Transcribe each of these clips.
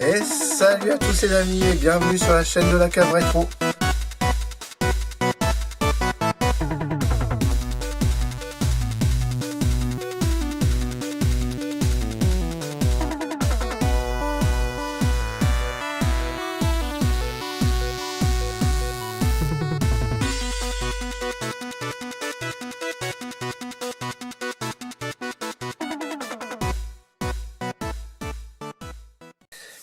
Et salut à tous les amis et bienvenue sur la chaîne de la Cave Rétro.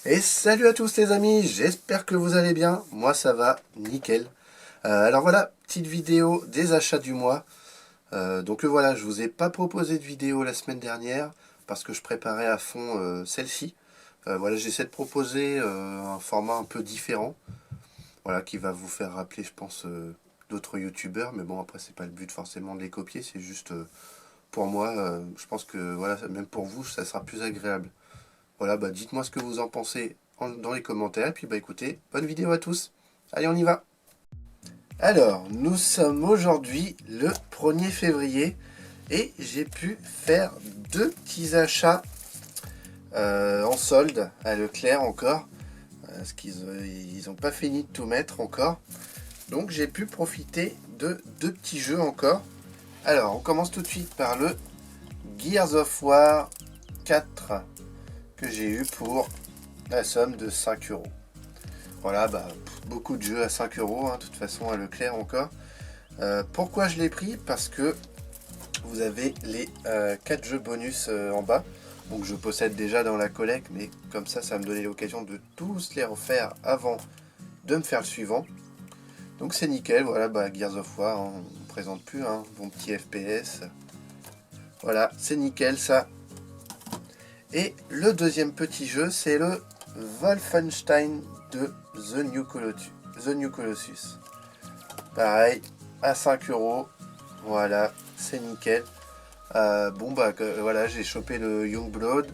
Et salut à tous les amis, j'espère que vous allez bien, moi ça va, nickel. Alors voilà, petite vidéo des achats du mois. Donc voilà, je vous ai pas proposé de vidéo la semaine dernière parce que je préparais à fond celle-ci. Voilà, j'essaie de proposer un format un peu différent, voilà, qui va vous faire rappeler, je pense, d'autres youtubeurs. Mais bon, après c'est pas le but forcément de les copier, c'est juste pour moi, je pense que voilà, même pour vous, ça sera plus agréable. Voilà, bah dites-moi ce que vous en pensez dans les commentaires. Et puis bah écoutez, bonne vidéo à tous. Allez, on y va. Alors, nous sommes aujourd'hui le 1er février et j'ai pu faire deux petits achats en solde à Leclerc encore. Parce qu'ils n'ont pas fini de tout mettre encore. Donc j'ai pu profiter de deux petits jeux encore. Alors, on commence tout de suite par le Gears of War 4 que j'ai eu pour la somme de 5 euros. Voilà, bah, beaucoup de jeux à 5 euros, hein, de toute façon à Leclerc encore. Pourquoi je l'ai pris? Parce que vous avez les 4 jeux bonus en bas. Donc je possède déjà dans la collecte, mais comme ça, ça va me donner l'occasion de tous les refaire avant de me faire le suivant. Donc c'est nickel, voilà, bah, Gears of War, hein, on ne présente plus, hein, bon petit FPS. Voilà, c'est nickel ça. Et le deuxième petit jeu, c'est le Wolfenstein de The New Colossus. Pareil, à 5 euros. Voilà, c'est nickel. Bon, bah voilà, j'ai chopé le Youngblood.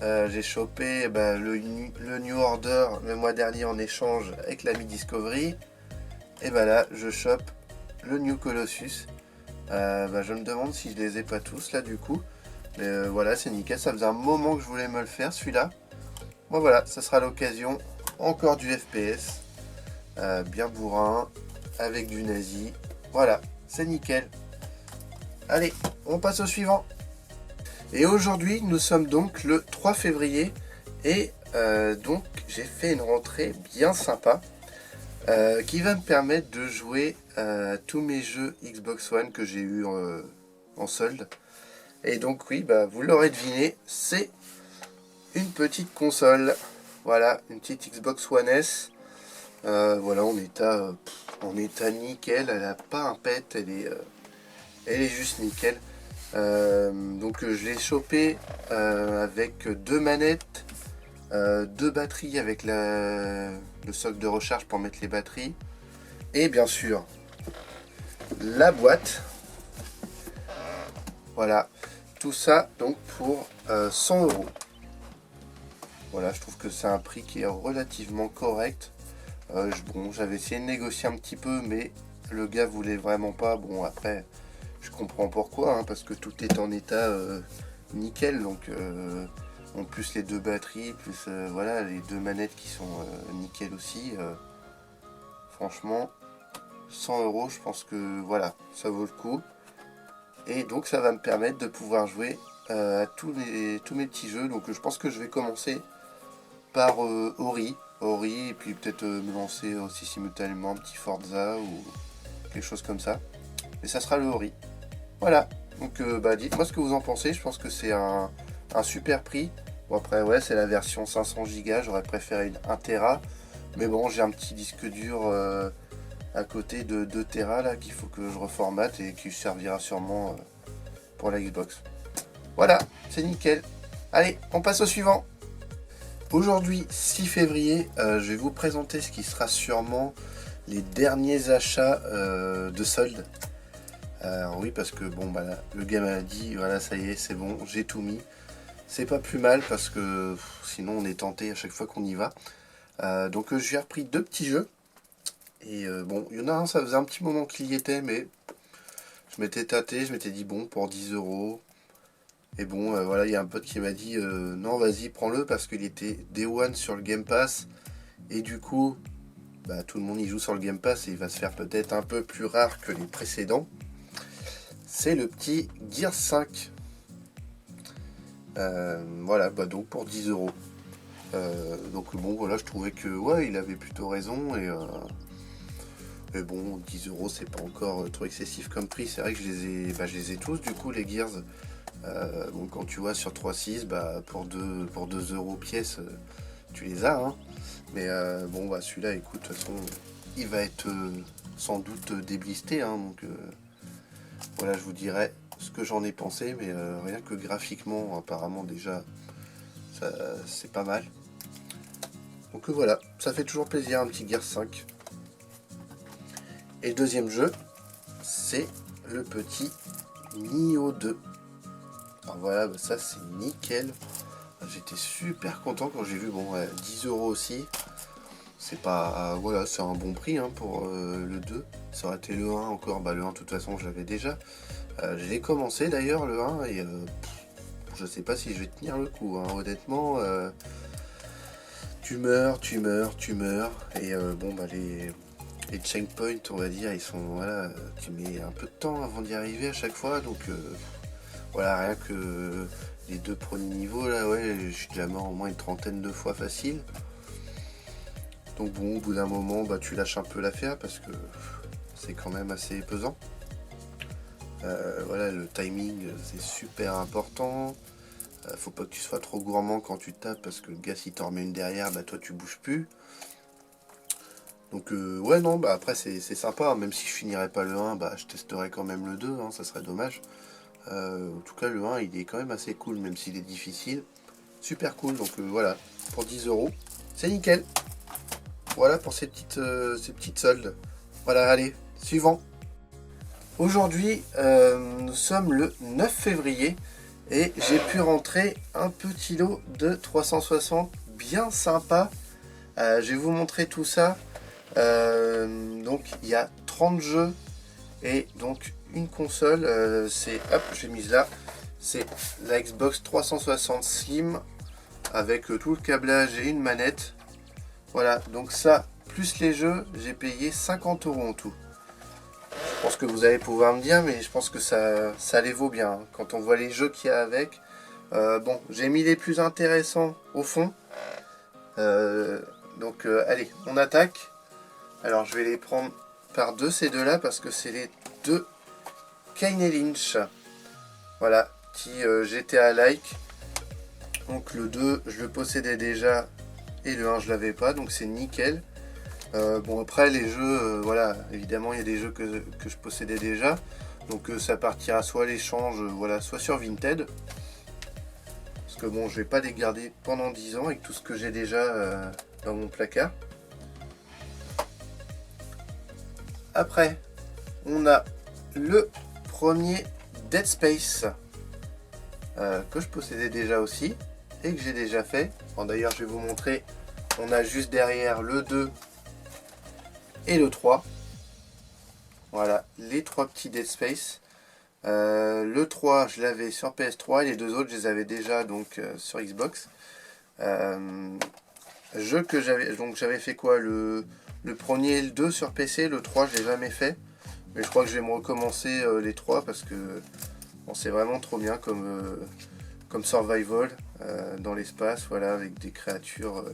J'ai chopé le New Order le mois dernier en échange avec l'ami Discovery. Et bah là, je chope le New Colossus. Je me demande si je les ai pas tous là du coup. Mais voilà, c'est nickel. Ça faisait un moment que je voulais me le faire celui-là. Bon voilà, ça sera l'occasion. Encore du FPS. Bien bourrin. Avec du nazi. Voilà, c'est nickel. Allez, on passe au suivant. Et aujourd'hui, nous sommes donc le 3 février. Et donc, j'ai fait une rentrée bien sympa. Qui va me permettre de jouer à tous mes jeux Xbox One que j'ai eu en solde. Et donc oui, bah, vous l'aurez deviné, c'est une petite console. Voilà, une petite Xbox One S. Voilà, en état nickel. Elle n'a pas un pet, elle est juste nickel. Donc je l'ai chopé avec deux manettes, deux batteries avec le socle de recharge pour mettre les batteries. Et bien sûr, la boîte. Voilà, tout ça donc pour 100 euros. Voilà, je trouve que c'est un prix qui est relativement correct. Bon, j'avais essayé de négocier un petit peu, mais le gars voulait vraiment pas. Bon, après, je comprends pourquoi, hein, parce que tout est en état nickel. Donc, en plus les deux batteries, plus voilà, les deux manettes qui sont nickel aussi. Franchement, 100 euros, je pense que voilà, ça vaut le coup. Et donc, ça va me permettre de pouvoir jouer à tous mes petits jeux. Donc, je pense que je vais commencer par Ori, et puis peut-être me lancer aussi simultanément un petit Forza ou quelque chose comme ça. Mais ça sera le Ori. Voilà, donc dites-moi ce que vous en pensez, je pense que c'est un super prix. Bon après ouais, c'est la version 500 Go, j'aurais préféré une 1 Tera. Mais bon, j'ai un petit disque dur à côté de 2 Tera là qu'il faut que je reformate et qui servira sûrement pour la Xbox. Voilà, c'est nickel. Allez, on passe au suivant. Aujourd'hui, 6 février, je vais vous présenter ce qui sera sûrement les derniers achats de solde. Oui, parce que bon, bah, le gars m'a dit, voilà, ça y est, c'est bon, j'ai tout mis. C'est pas plus mal parce que sinon on est tenté à chaque fois qu'on y va. Donc j'ai repris deux petits jeux. Et bon, il y en a un, ça faisait un petit moment qu'il y était, mais je m'étais tâté, je m'étais dit, bon, pour 10 euros, Et bon, voilà, il y a un pote qui m'a dit non, vas-y, prends-le parce qu'il était Day One sur le Game Pass. Et du coup, bah, tout le monde y joue sur le Game Pass et il va se faire peut-être un peu plus rare que les précédents. C'est le petit Gears 5. Voilà, bah, donc pour 10 euros. Donc bon, voilà, je trouvais que ouais, il avait plutôt raison. Et bon, 10 euros, c'est pas encore trop excessif comme prix. C'est vrai que je les ai tous, du coup, les Gears. Bon, quand tu vois sur 3.6, bah, pour 2 euros pièce, tu les as. Hein. Mais bon, bah, celui-là, écoute, de toute façon, il va être sans doute déblisté. Hein, donc voilà, je vous dirai ce que j'en ai pensé. Mais rien que graphiquement, apparemment, déjà, c'est pas mal. Donc voilà, ça fait toujours plaisir, un petit Gears 5. Et le deuxième jeu, c'est le petit Nioh 2. Alors voilà, bah ça c'est nickel. J'étais super content quand j'ai vu, bon, 10 euros aussi. C'est pas, voilà, c'est un bon prix hein, pour le 2. Ça aurait été le 1 encore, bah le 1 de toute façon je l'avais déjà. Je l'ai commencé d'ailleurs le 1 et je sais pas si je vais tenir le coup. Hein. Honnêtement, tu meurs. Et bon, bah les checkpoints, on va dire, ils sont, voilà, tu mets un peu de temps avant d'y arriver à chaque fois. Donc voilà, rien que les 2 premiers niveaux là, ouais, je suis déjà mort au moins une trentaine de fois facile. Donc bon, au bout d'un moment, bah tu lâches un peu l'affaire parce que c'est quand même assez pesant. Voilà, le timing c'est super important. Faut pas que tu sois trop gourmand quand tu tapes parce que le gars s'il t'en remet une derrière, bah toi tu bouges plus. Donc ouais non, bah après c'est sympa, même si je finirais pas le 1, bah je testerai quand même le 2, hein, ça serait dommage. En tout cas le 1 il est quand même assez cool, même s'il est difficile. Super cool, donc voilà, pour 10 euros, c'est nickel. Voilà pour ces petites soldes. Voilà, allez, suivant. Aujourd'hui, nous sommes le 9 février et j'ai pu rentrer un petit lot de 360 bien sympa. Je vais vous montrer tout ça. Donc il y a 30 jeux et donc une console. C'est, hop, j'ai mise là. C'est la Xbox 360 Slim avec tout le câblage et une manette. Voilà, donc ça, plus les jeux, j'ai payé 50 euros en tout. Je pense que vous allez pouvoir me dire, mais je pense que ça les vaut bien. Hein. Quand on voit les jeux qu'il y a avec. Bon, j'ai mis les plus intéressants au fond. Donc, allez, on attaque. Alors, je vais les prendre par deux, ces deux-là, parce que c'est les deux Kane et Lynch. Voilà, petit GTA-like. Donc, le 2, je le possédais déjà. Et le 1, je l'avais pas, donc c'est nickel. Bon après les jeux, voilà, évidemment il y a des jeux que je possédais déjà. Donc ça partira soit à l'échange, voilà, soit sur Vinted. Parce que bon, je vais pas les garder pendant 10 ans avec tout ce que j'ai déjà dans mon placard. Après, on a le premier Dead Space que je possédais déjà aussi et que j'ai déjà fait. Bon, d'ailleurs je vais vous montrer, on a juste derrière le 2 et le 3. Voilà, les 3 petits Dead Space. Le 3, je l'avais sur PS3 et les deux autres, je les avais déjà donc sur Xbox. Jeu que j'avais fait quoi, le premier et le 2 sur PC, le 3 je l'ai jamais fait. Mais je crois que je vais me recommencer les 3 parce que bon, c'est vraiment trop bien comme survival dans l'espace, voilà, avec des créatures.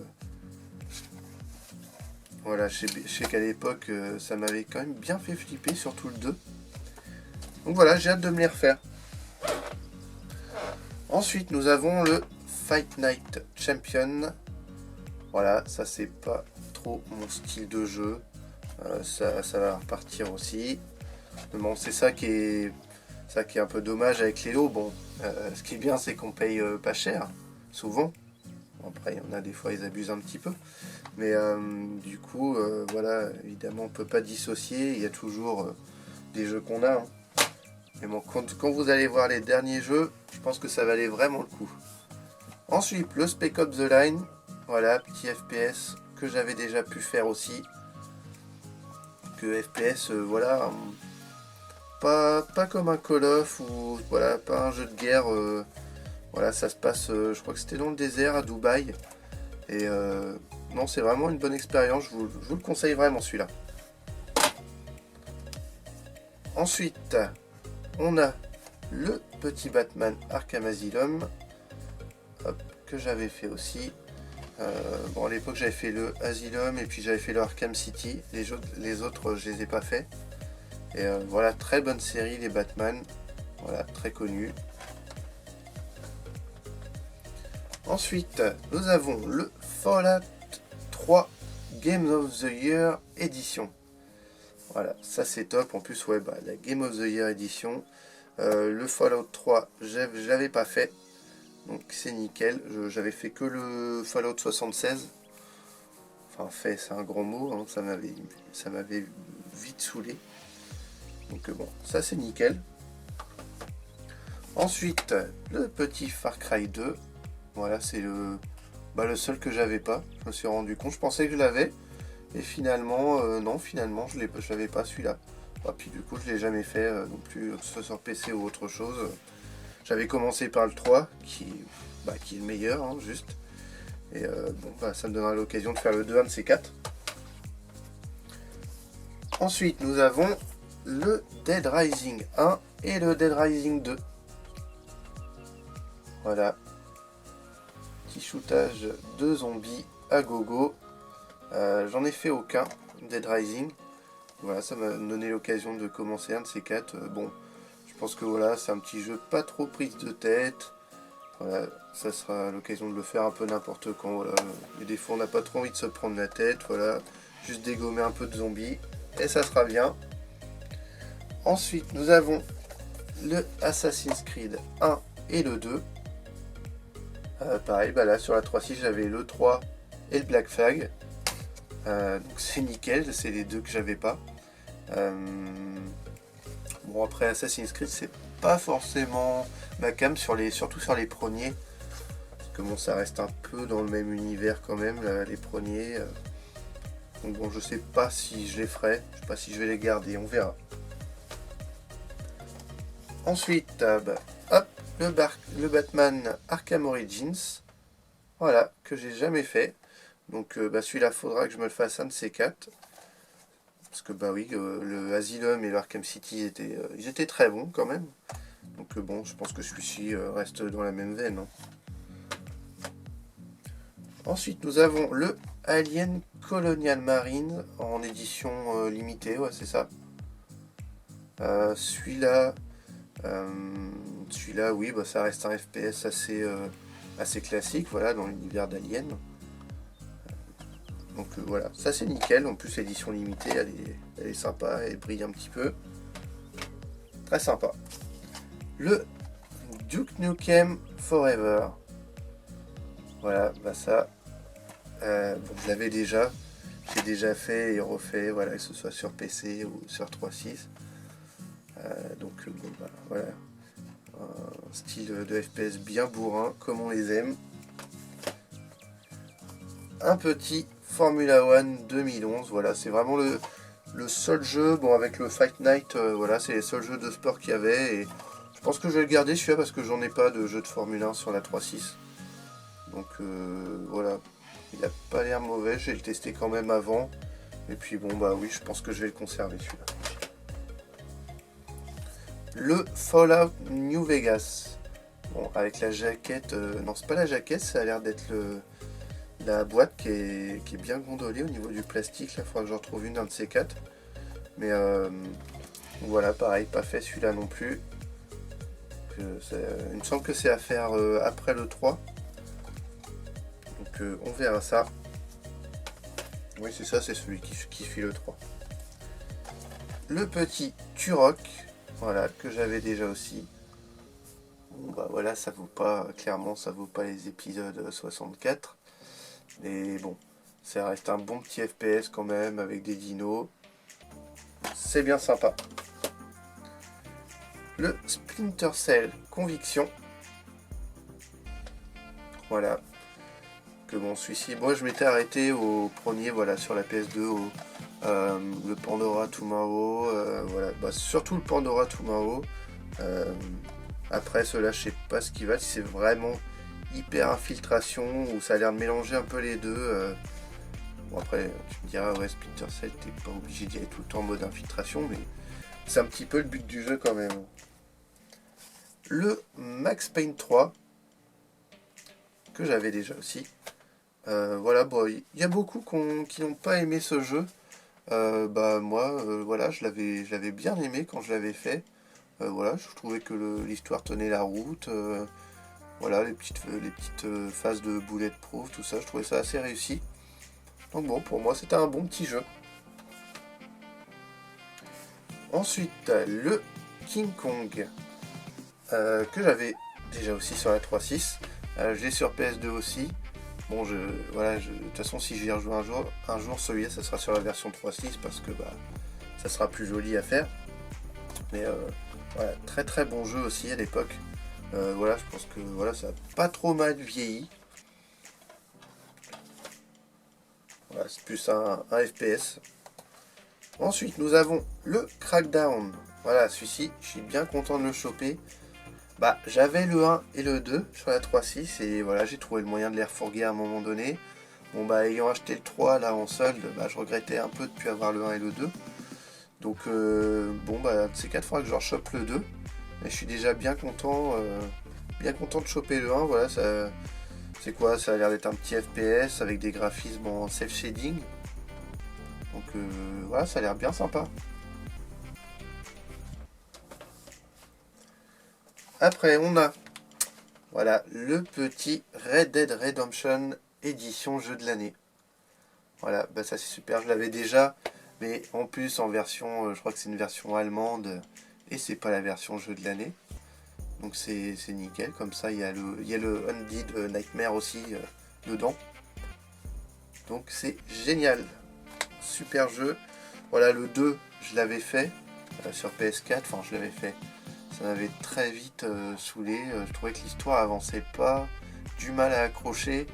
Voilà, je sais qu'à l'époque, ça m'avait quand même bien fait flipper, surtout le 2. Donc voilà, j'ai hâte de me les refaire. Ensuite, nous avons le Fight Night Champion. Voilà, ça c'est pas trop mon style de jeu. Ça va repartir aussi. Mais bon, c'est ça qui est un peu dommage avec les lots. Bon, ce qui est bien, c'est qu'on paye pas cher, souvent. Après, il y en a des fois, ils abusent un petit peu. Mais du coup, voilà, évidemment, on peut pas dissocier. Il y a toujours des jeux qu'on a. Hein. Mais bon, quand vous allez voir les derniers jeux, je pense que ça valait vraiment le coup. Ensuite, le Spec Ops The Line. Voilà, petit FPS que j'avais déjà pu faire aussi. Que FPS, voilà, pas comme un Call of ou voilà, pas un jeu de guerre Voilà, ça se passe, je crois que c'était dans le désert à Dubaï. Et non, c'est vraiment une bonne expérience, je vous le conseille vraiment celui-là. Ensuite, on a le petit Batman Arkham Asylum, hop, que j'avais fait aussi. Bon, à l'époque j'avais fait le Asylum et puis j'avais fait le Arkham City. Les autres je les ai pas fait. Et voilà, très bonne série les Batman. Voilà, très connu. Ensuite, nous avons le Fallout 3 Game of the Year Edition. Voilà, ça c'est top. En plus, ouais, la Game of the Year Edition. Le Fallout 3, je l'avais pas fait. Donc c'est nickel. J'avais fait que le Fallout 76. Enfin, fait, c'est un gros mot. Hein, ça m'avait vite saoulé. Donc bon, ça c'est nickel. Ensuite, le petit Far Cry 2. Voilà, c'est le seul que j'avais pas. Je me suis rendu compte. Je pensais que je l'avais. Et finalement, non, finalement, je l'avais pas celui-là. Puis du coup, je l'ai jamais fait non plus, que ce soit sur PC ou autre chose. J'avais commencé par le 3, qui est le meilleur, hein, juste. Et ça me donnera l'occasion de faire le 2, un de ces 4. Ensuite, nous avons le Dead Rising 1 et le Dead Rising 2. Voilà. Petit shootage de zombies à gogo. J'en ai fait aucun, Dead Rising. Voilà, ça m'a donné l'occasion de commencer un de ces 4. Bon, je pense que voilà, c'est un petit jeu pas trop prise de tête. Voilà, ça sera l'occasion de le faire un peu n'importe quand. Voilà. Et des fois, on n'a pas trop envie de se prendre la tête. Voilà, juste dégommer un peu de zombies et ça sera bien. Ensuite, nous avons le Assassin's Creed 1 et le 2. Pareil, là sur la 3.6, j'avais le 3 et le Black Flag. Donc c'est nickel, c'est les deux que j'avais pas. Bon, après Assassin's Creed, c'est pas forcément ma cam, surtout sur les premiers. Parce que bon, ça reste un peu dans le même univers quand même, là, les premiers. Donc bon, je sais pas si je les ferai, je sais pas si je vais les garder, on verra. Ensuite, hop, le Batman Arkham Origins. Voilà, que j'ai jamais fait. Donc celui-là, faudra que je me le fasse un de ces 4. Parce que oui, le Asylum et l'Arkham City, ils étaient très bons quand même. Donc bon, je pense que celui-ci reste dans la même veine. Hein. Ensuite, nous avons le Alien Colonial Marine en édition limitée, ouais c'est ça. Celui-là, oui, ça reste un FPS assez classique, voilà, dans l'univers d'Alien. Donc voilà, ça c'est nickel. En plus, l'édition limitée, elle est sympa, elle brille un petit peu. Très sympa. Le Duke Nukem Forever. Voilà, ça, je l'avais déjà. J'ai déjà fait et refait, voilà, que ce soit sur PC ou sur 3.6. Donc voilà. Un style de FPS bien bourrin, comme on les aime. Un petit Formula One 2011, voilà, c'est vraiment le seul jeu, bon avec le Fight Night, voilà, c'est les seuls jeux de sport qu'il y avait, et je pense que je vais le garder celui-là parce que j'en ai pas de jeu de Formule 1 sur la 3.6. Donc voilà, il n'a pas l'air mauvais, j'ai le testé quand même avant, et puis bon oui, je pense que je vais le conserver celui-là. Le Fallout New Vegas, bon avec la jaquette, non c'est pas la jaquette, ça a l'air d'être la boîte qui est bien gondolée au niveau du plastique. Là, il faudra que je retrouve un de ces 4. Mais voilà, pareil, pas fait celui-là non plus. Il me semble que c'est à faire après le 3. Donc on verra ça. Oui, c'est ça, c'est celui qui suit le 3. Le petit Turok, voilà, que j'avais déjà aussi. Bon, voilà, ça vaut pas, clairement, ça vaut pas les épisodes 64. Mais bon, ça reste un bon petit FPS quand même, avec des dinos. C'est bien sympa. Le Splinter Cell Conviction. Voilà. Que bon, celui-ci, moi je m'étais arrêté au premier, voilà, sur la PS2, le Pandora Tomorrow, voilà, surtout le Pandora Tomorrow. Après, ceux-là, je sais pas ce qu'ils valent, si c'est vraiment hyper infiltration ou ça a l'air de mélanger un peu les deux. Bon après tu me diras ouais Splinter Cell t'es pas obligé d'y aller tout le temps en mode infiltration, mais c'est un petit peu le but du jeu quand même. Le Max Payne 3 que j'avais déjà aussi. Voilà, bon, il y a beaucoup qui n'ont pas aimé ce jeu. Moi, voilà, je l'avais bien aimé quand je l'avais fait. Voilà, je trouvais que l'histoire tenait la route. Voilà, les petites phases de bulletproof, tout ça, je trouvais ça assez réussi. Donc bon, pour moi, c'était un bon petit jeu. Ensuite, le King Kong, que j'avais déjà aussi sur la 3.6. Je l'ai sur PS2 aussi. Bon, de toute façon, si j'y rejoue un jour celui-là, ça sera sur la version 3.6 parce que ça sera plus joli à faire. Mais voilà, très très bon jeu aussi à l'époque. Voilà, je pense que voilà, ça n'a pas trop mal vieilli. Voilà, c'est plus un FPS. Ensuite, nous avons le Crackdown. Voilà, celui-ci, je suis bien content de le choper. J'avais le 1 et le 2 sur la 3.6 et voilà, j'ai trouvé le moyen de les refourguer à un moment donné. Bon ayant acheté le 3 là en solde, je regrettais un peu de ne plus avoir le 1 et le 2. Donc ces 4 fois que je rechoppe le 2. Mais je suis déjà bien content de choper le 1. Voilà, c'est quoi? Ça a l'air d'être un petit FPS avec des graphismes en self-shading. Donc voilà, ça a l'air bien sympa. Après, on a voilà le petit Red Dead Redemption édition jeu de l'année. Voilà, ça c'est super, je l'avais déjà, mais en plus en version, je crois que c'est une version allemande et c'est pas la version jeu de l'année. Donc c'est nickel, comme ça il y a le Undead Nightmare aussi dedans. Donc c'est génial, super jeu. Voilà, le 2 je l'avais fait sur PS4, enfin je l'avais fait. Ça m'avait très vite saoulé, je trouvais que l'histoire avançait pas, du mal à accrocher,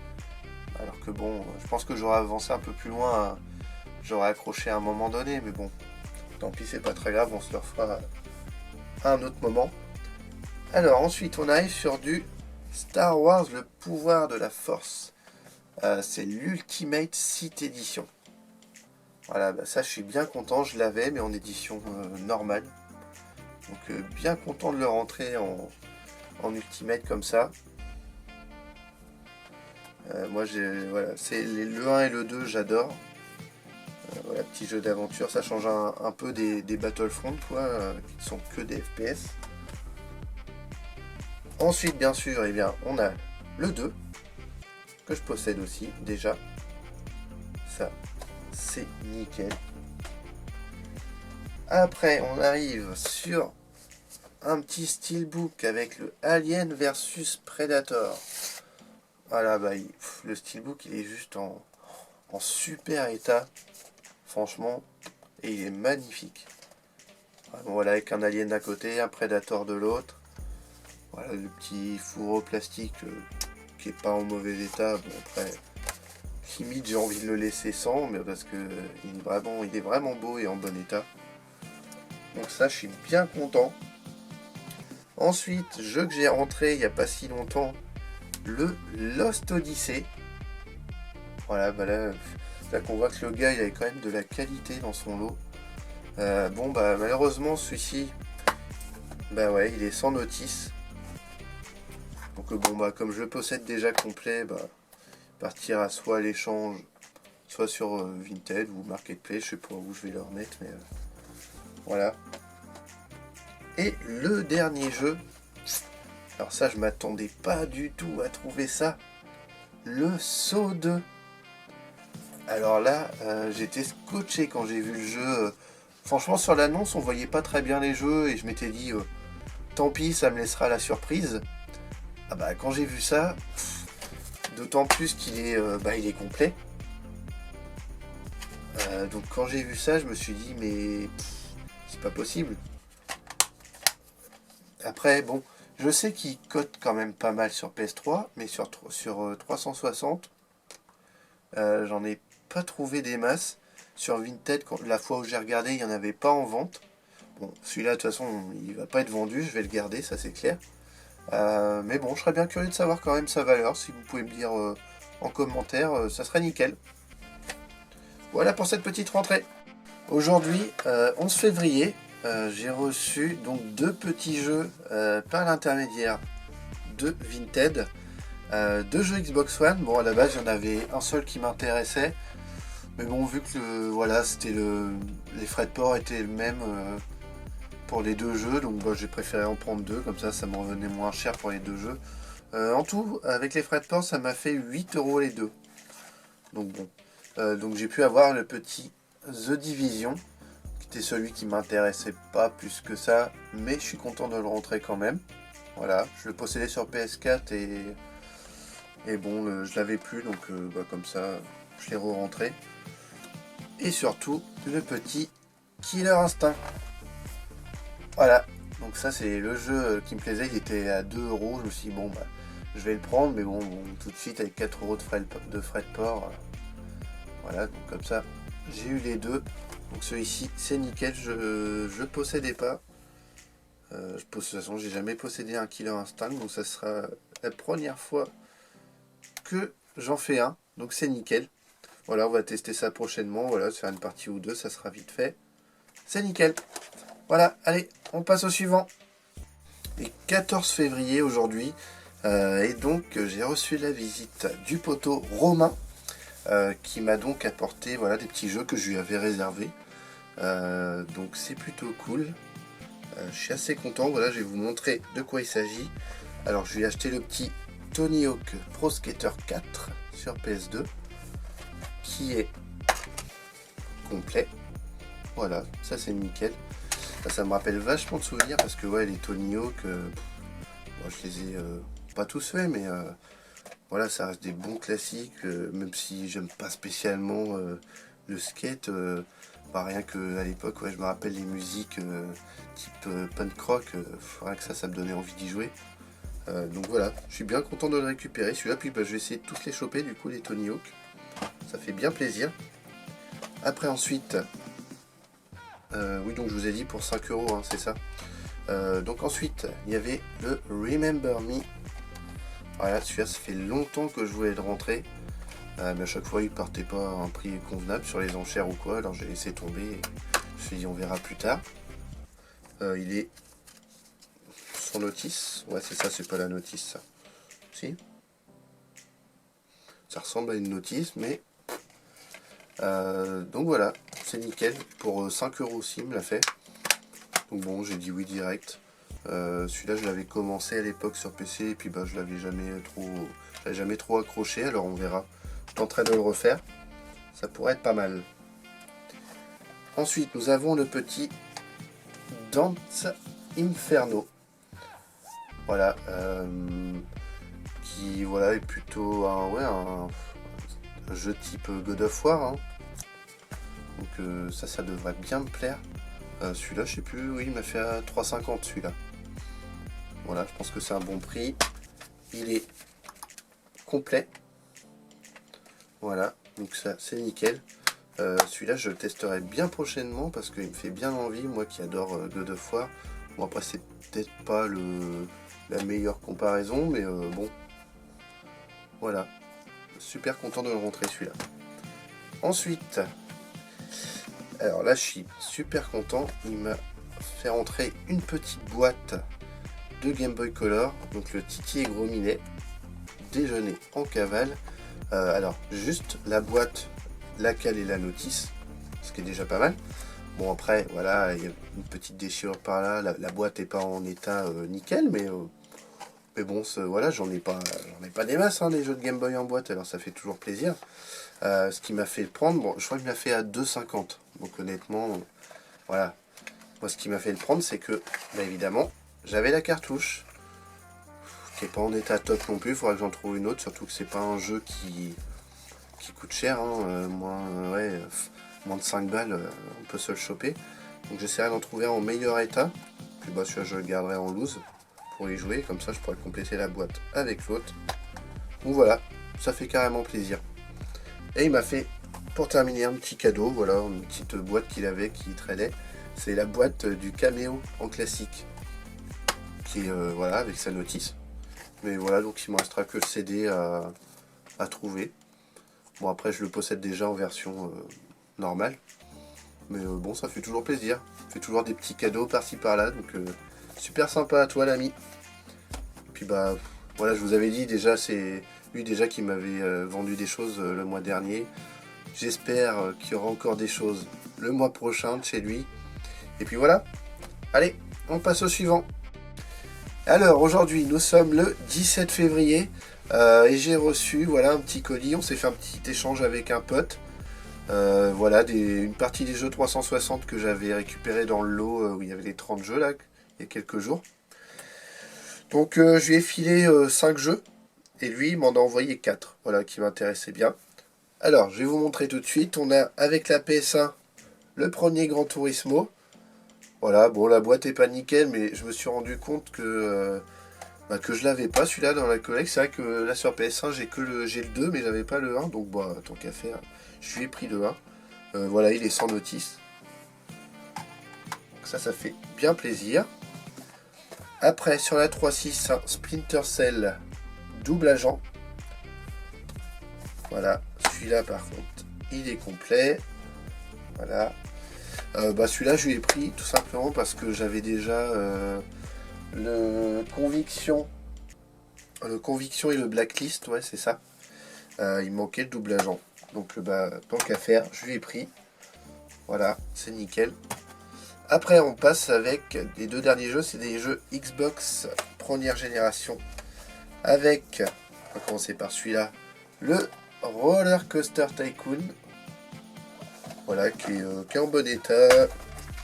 alors que bon, je pense que j'aurais avancé un peu plus loin, j'aurais accroché à un moment donné, mais bon, tant pis, c'est pas très grave, on se le refera à un autre moment. Alors ensuite on arrive sur du Star Wars, le pouvoir de la force. C'est l'Ultimate Sith Edition. Voilà, ça je suis bien content, je l'avais, mais en édition normale. Donc bien content de le rentrer en Ultimate comme ça. Moi voilà, c'est le 1 et le 2 j'adore. Voilà, petit jeu d'aventure, ça change un peu des Battlefront quoi, qui sont que des FPS. Ensuite bien sûr, on a le 2, que je possède aussi déjà. Ça, c'est nickel. Après, on arrive sur un petit steelbook avec le Alien versus Predator. Voilà, le steelbook il est juste en super état, franchement, et il est magnifique. Voilà, avec un Alien d'un côté, un Predator de l'autre. Voilà, le petit fourreau plastique qui est pas en mauvais état. Bon après, limite j'ai envie de le laisser sans, mais parce que il est vraiment beau et en bon état. Donc ça, je suis bien content. Ensuite, jeu que j'ai rentré il n'y a pas si longtemps, le Lost Odyssey. Voilà, là qu'on voit que le gars il avait quand même de la qualité dans son lot. Malheureusement celui-ci, il est sans notice. Donc comme je le possède déjà complet, partir à soit à l'échange, soit sur Vinted ou Marketplace, je sais pas où je vais le remettre, mais voilà. Et le dernier jeu, alors ça je m'attendais pas du tout à trouver ça, le Saw 2. Alors là, j'étais scotché quand j'ai vu le jeu. Franchement, sur l'annonce, on voyait pas très bien les jeux et je m'étais dit, tant pis, ça me laissera la surprise. Quand j'ai vu ça, d'autant plus qu'il est, il est complet. Donc quand j'ai vu ça, je me suis dit, mais c'est pas possible. Après, bon, je sais qu'il cote quand même pas mal sur PS3, mais sur 360, j'en ai pas trouvé des masses. Sur Vinted, la fois où j'ai regardé, il n'y en avait pas en vente. Bon, celui-là, de toute façon, il va pas être vendu, je vais le garder, ça c'est clair. Mais bon, je serais bien curieux de savoir quand même sa valeur. Si vous pouvez me dire en commentaire, ça serait nickel. Voilà pour cette petite rentrée. Aujourd'hui, 11 février, j'ai reçu donc 2 petits jeux par l'intermédiaire de Vinted. 2 jeux Xbox One. Bon, à la base, il y en avait un seul qui m'intéressait. Mais bon, vu que voilà, c'était les frais de port étaient les mêmes pour les 2 jeux, donc bah, j'ai préféré en prendre 2, comme ça me revenait moins cher pour les 2 jeux. En tout, avec les frais de port, ça m'a fait 8 € les deux. Donc bon. Donc j'ai pu avoir le petit The Division, qui était celui qui m'intéressait pas plus que ça, mais je suis content de le rentrer quand même. Voilà, je le possédais sur PS4 et bon, je l'avais plus, donc bah, comme ça, je l'ai re-rentré. Et surtout, le petit Killer Instinct. Voilà, donc ça c'est le jeu qui me plaisait, il était à 2 €, je me suis dit bon bah je vais le prendre, mais bon tout de suite avec 4 € de frais de port, voilà, donc comme ça j'ai eu les deux. Donc celui-ci c'est nickel, je possédais pas, de toute façon j'ai jamais possédé un Killer Instinct, donc ça sera la première fois que j'en fais un, donc c'est nickel. Voilà, on va tester ça prochainement, voilà, faire une partie ou deux, ça sera vite fait, c'est nickel. Voilà, allez, on passe au suivant. Et 14 février aujourd'hui, et donc j'ai reçu la visite du poteau Romain, qui m'a donc apporté voilà, des petits jeux que je lui avais réservés. Donc c'est plutôt cool. Je suis assez content, voilà, je vais vous montrer de quoi il s'agit. Alors je lui ai acheté le petit Tony Hawk Pro Skater 4 sur PS2, qui est complet. Voilà, ça c'est nickel. Ça me rappelle vachement de souvenirs parce que ouais, les Tony Hawk, moi, je les ai pas tous faits, mais voilà, ça reste des bons classiques, même si j'aime pas spécialement le skate. Bah, rien que à l'époque, ouais, je me rappelle les musiques type punk rock, rien que ça me donnait envie d'y jouer. Donc voilà, je suis bien content de le récupérer celui-là, puis bah, je vais essayer de tous les choper du coup, les Tony Hawk. Ça fait bien plaisir. Après ensuite, oui, donc je vous ai dit pour 5 €, hein, c'est ça. Donc ensuite, il y avait le Remember Me. Voilà, celui-là, ça fait longtemps que je voulais le rentrer. Mais à chaque fois, il partait pas à un prix convenable sur les enchères ou quoi. Alors j'ai laissé tomber. Et je me suis dit, on verra plus tard. Il est sans notice. Ouais, c'est ça, c'est pas la notice, ça. Si. Ça ressemble à une notice, mais... donc voilà, c'est nickel. Pour 5 € aussi, il me l'a fait. Donc bon, j'ai dit oui direct. Celui-là, je l'avais commencé à l'époque sur PC et puis bah, je l'avais jamais trop accroché. Alors on verra. Je tenterai de le refaire. Ça pourrait être pas mal. Ensuite, nous avons le petit Dance Inferno. Voilà, qui voilà est plutôt un jeu type God of War. Hein. Donc ça devrait bien me plaire. Celui-là, je sais plus, oui, il m'a fait à 3,50 celui-là. Voilà, je pense que c'est un bon prix. Il est complet. Voilà, donc ça, c'est nickel. Celui-là, je le testerai bien prochainement parce qu'il me fait bien envie, moi qui adore God of War. Bon, après, c'est peut-être pas la meilleure comparaison, mais bon. Voilà. Super content de le rentrer celui-là. Ensuite, alors là, je suis super content. Il m'a fait rentrer une petite boîte de Game Boy Color, donc le Titi et Gros Minet, déjeuner en cavale. Alors, juste la boîte, laquelle est la notice, ce qui est déjà pas mal. Bon, après, voilà, il y a une petite déchirure par là. La boîte n'est pas en état nickel, mais bon, voilà, j'en ai pas des masses, hein, des jeux de Game Boy en boîte, alors ça fait toujours plaisir. Ce qui m'a fait le prendre, bon, je crois qu'il m'a fait à 2,50. Donc honnêtement, voilà. Moi, ce qui m'a fait le prendre, c'est que, bah, évidemment, j'avais la cartouche, qui n'est pas en état top non plus. Il faudra que j'en trouve une autre, surtout que c'est pas un jeu qui coûte cher, hein, moins de 5 balles, on peut se le choper. Donc j'essaierai d'en trouver un en meilleur état. Puis bah, celui-là, je le garderai en loose pour y jouer, comme ça je pourrais compléter la boîte avec l'autre. Donc voilà, ça fait carrément plaisir. Et il m'a fait, pour terminer, un petit cadeau, voilà, une petite boîte qu'il avait, qui traînait. C'est la boîte du Caméo en classique, qui est voilà, avec sa notice. Mais voilà, donc il me restera que le CD à trouver. Bon, après je le possède déjà en version normale. Mais bon, ça fait toujours plaisir. Ça fait toujours des petits cadeaux par-ci par-là. Donc super sympa à toi l'ami. Puis bah voilà, je vous avais dit déjà, c'est lui déjà qui m'avait vendu des choses le mois dernier. J'espère qu'il y aura encore des choses le mois prochain de chez lui. Et puis voilà. Allez, on passe au suivant. Alors aujourd'hui, nous sommes le 17 février. Et j'ai reçu voilà, un petit colis. On s'est fait un petit échange avec un pote. Voilà, une partie des jeux 360 que j'avais récupéré dans le lot où il y avait les 30 jeux là, il y a quelques jours. Donc je lui ai filé 5 jeux. Et lui, il m'en a envoyé 4. Voilà, qui m'intéressaient bien. Alors, je vais vous montrer tout de suite. On a avec la PS1 le premier Gran Turismo. Voilà, bon, la boîte est pas nickel, mais je me suis rendu compte que je l'avais pas celui-là dans la collecte. C'est vrai que là sur PS1, j'ai le 2, mais j'avais pas le 1. Donc, bah, tant qu'à faire, je lui ai pris le 1. Voilà, il est sans notice. Donc ça fait bien plaisir. Après, sur la 3.6, un Splinter Cell double agent. Voilà, celui-là par contre, il est complet. Voilà. Celui-là, je lui ai pris tout simplement parce que j'avais déjà le Conviction et le Blacklist, ouais, c'est ça. Il me manquait le double agent. Donc, tant qu'à faire, je lui ai pris. Voilà, c'est nickel. Après, on passe avec les deux derniers jeux. C'est des jeux Xbox première génération. Avec, on va commencer par celui-là, le Roller Coaster Tycoon. Voilà, qui est en bon état,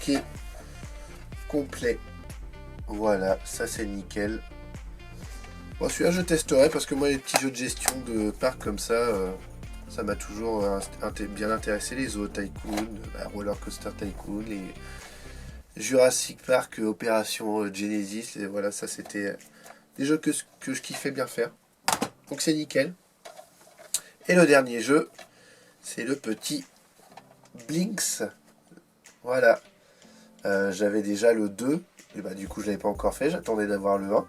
qui est complet. Voilà, ça c'est nickel. Bon, celui-là je testerai parce que moi les petits jeux de gestion de parc comme ça, ça m'a toujours bien intéressé. Les Zoo Tycoon, Roller Coaster Tycoon, les Jurassic Park, Opération Genesis, et voilà, ça c'était des jeux que je kiffais bien faire. Donc c'est nickel. Et le dernier jeu, c'est le petit Blinx. Voilà. J'avais déjà le 2. Et du coup je l'avais pas encore fait. J'attendais d'avoir le 1.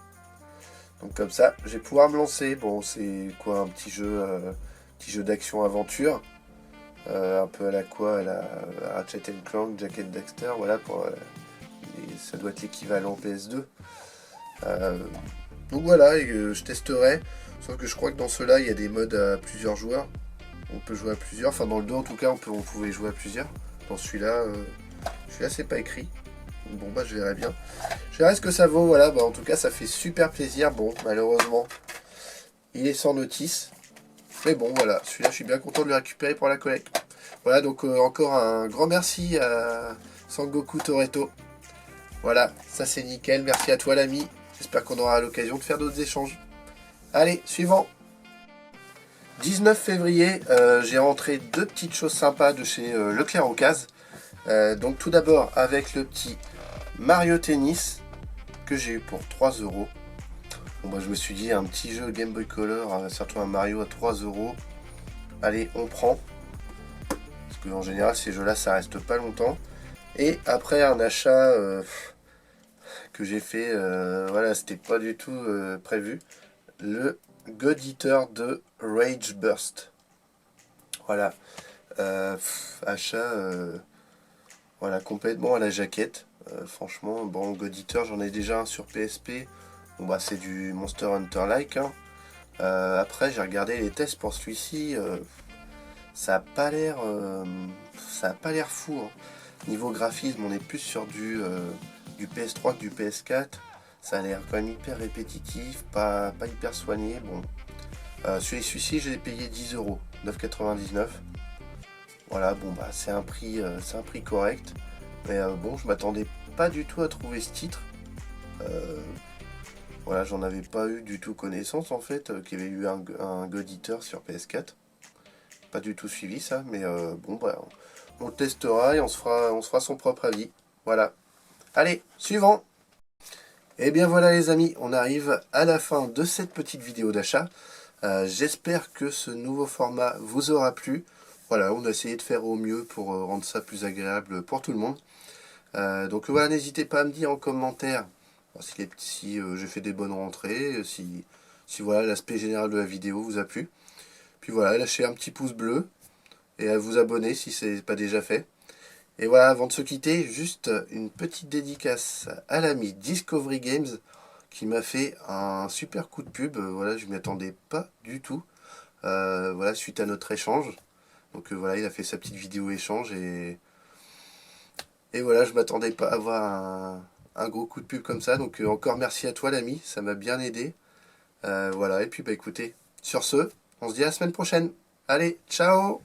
Donc comme ça, je vais pouvoir me lancer. Bon, c'est quoi, un petit jeu d'action aventure. Un peu à la quoi, à la Ratchet Clank, Jack and Daxter. Voilà, ça doit être l'équivalent PS2. Donc voilà, je testerai. Sauf que je crois que dans ceux-là, il y a des modes à plusieurs joueurs. On peut jouer à plusieurs. Enfin, dans le 2 en tout cas, on pouvait jouer à plusieurs. Dans celui-là, c'est pas écrit. Bon, je verrai bien. Je verrai ce que ça vaut. Voilà, en tout cas, ça fait super plaisir. Bon, malheureusement, il est sans notice. Mais bon, voilà. Celui-là, je suis bien content de le récupérer pour la collecte. Voilà, donc encore un grand merci à Sangoku Toretto. Voilà, ça c'est nickel. Merci à toi, l'ami. J'espère qu'on aura l'occasion de faire d'autres échanges. Allez, suivant. 19 février, j'ai rentré deux petites choses sympas de chez Leclerc Ocase. Donc tout d'abord avec le petit Mario Tennis que j'ai eu pour 3 euros. Bon, je me suis dit un petit jeu Game Boy Color, surtout un Mario à 3 euros. Allez, on prend. Parce qu'en général ces jeux là ça reste pas longtemps. Et après un achat que j'ai fait, voilà, c'était pas du tout prévu. Le God Eater de Rage Burst. Voilà. Achat voilà, complètement à la jaquette. Franchement, bon, God Eater, j'en ai déjà un sur PSP. Bon, c'est du Monster Hunter-like. Hein. Après, j'ai regardé les tests pour celui-ci. Ça a pas l'air fou. Hein. Niveau graphisme, on est plus sur du PS3 que du PS4. Ça a l'air quand même hyper répétitif, pas hyper soigné. Bon. Celui-ci, j'ai payé 10 euros, 9,99. Voilà, bon, c'est un prix correct. Mais bon, je m'attendais pas du tout à trouver ce titre. Voilà, j'en avais pas eu du tout connaissance en fait, qu'il y avait eu un God Eater sur PS4. Pas du tout suivi ça, mais bon, on le testera et on se fera son propre avis. Voilà. Allez, suivant. Et bien voilà les amis, on arrive à la fin de cette petite vidéo d'achat. J'espère que ce nouveau format vous aura plu. Voilà, on a essayé de faire au mieux pour rendre ça plus agréable pour tout le monde. Donc voilà, n'hésitez pas à me dire en commentaire Alors, si j'ai fait des bonnes rentrées, si voilà, l'aspect général de la vidéo vous a plu. Puis voilà, lâchez un petit pouce bleu et à vous abonner si ce n'est pas déjà fait. Et voilà, avant de se quitter, juste une petite dédicace à l'ami Discovery Games qui m'a fait un super coup de pub. Voilà, je ne m'y attendais pas du tout. Voilà, suite à notre échange. Donc voilà, il a fait sa petite vidéo échange et voilà, je m'attendais pas à avoir un gros coup de pub comme ça. Donc encore merci à toi l'ami, ça m'a bien aidé. Voilà, et puis bah écoutez, sur ce, on se dit à la semaine prochaine. Allez, ciao!